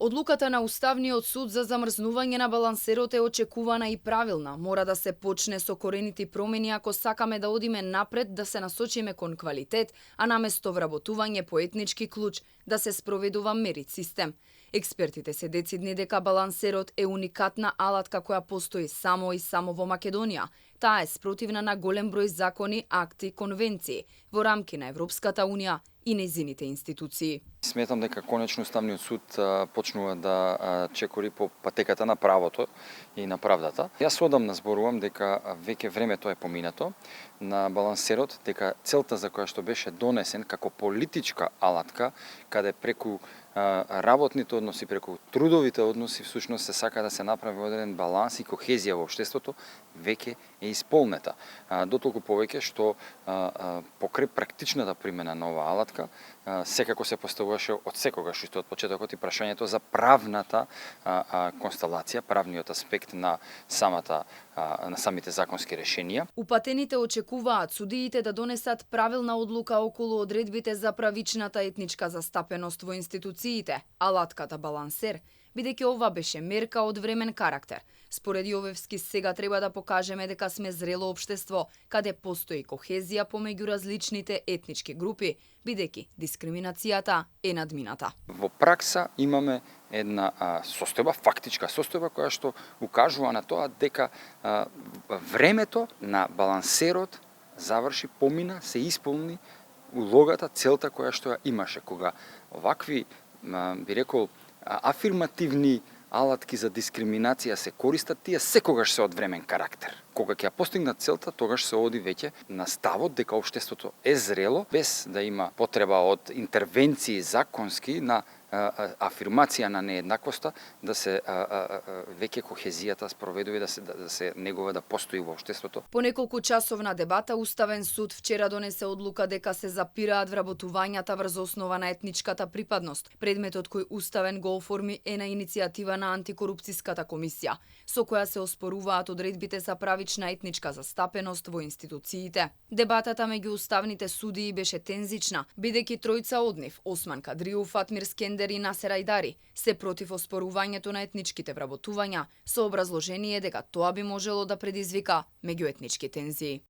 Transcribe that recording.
Одлуката на Уставниот суд за замрзнување на балансерот е очекувана и правилна. Мора да се почне со коренити промени ако сакаме да одиме напред, да се насочиме кон квалитет, а наместо вработување по етнички клуч, да се спроведува мерит систем. Експертите се децидни дека балансерот е уникатна алатка која постои само и само во Македонија. Таа е спротивна на голем број закони, акти, конвенции во рамки на Европската унија и нејзините институции. Сметам дека конечно Уставниот суд почнува да чекори по патеката на правото и на правдата. Јас одамна зборувам дека веќе времето е поминато на балансерот, дека целта за која што беше донесен како политичка алатка, каде преку работните односи, преку трудовите односи, всушност се сака да се направи одреден баланс и кохезија во општеството, веќе е исполнета. Дотолку повеќе што покрај практичната примена на оваа алатка, секако се поставуваше од секогаш уште од почетокот и прашањето за правната констелација, правниот аспект на самите законски решенија. Упатените очекуваат судиите да донесат правилна одлука околу одредбите за правичната етничка застапеност во институциите, алатката балансер, бидејќи ова беше мерка од времен карактер. Според Јовевски, сега треба да покажеме дека сме зрело општество, каде постои кохезија помеѓу различните етнички групи, бидејќи дискриминацијата е надмината. Во пракса имаме една состојба, фактичка состојба, која што укажува на тоа дека времето на балансерот заврши, помина, се исполни улогата, целта која што ја имаше. Кога овакви, би рекол, афирмативни алатки за дискриминација се користат, тие секогаш се од времен карактер. Кога ќе ја постигнат целта, тогаш се оди веќе на ставот дека општеството е зрело, без да има потреба од интервенции законски на афирмација на нееднаквоста, да се веќе кохезијата спроведува, да се негува да постои во општеството. По неколку часовна дебата, Уставен суд вчера донесе одлука дека се запираат вработувањата врз основа на етничката припадност. Предметот кој Уставен го оформи е на иницијатива на антикорупцијската комисија, со која се оспоруваат одредбите за правична етничка застапеност во институциите. Дебатата меѓу уставните судии беше тензична, бидејќи тројца од нив, Осман Кадриов, Фатмир Скендер и Насер Ајдари, се против оспорувањето на етничките вработувања, со образложение дека тоа би можело да предизвика меѓуетнички тензии.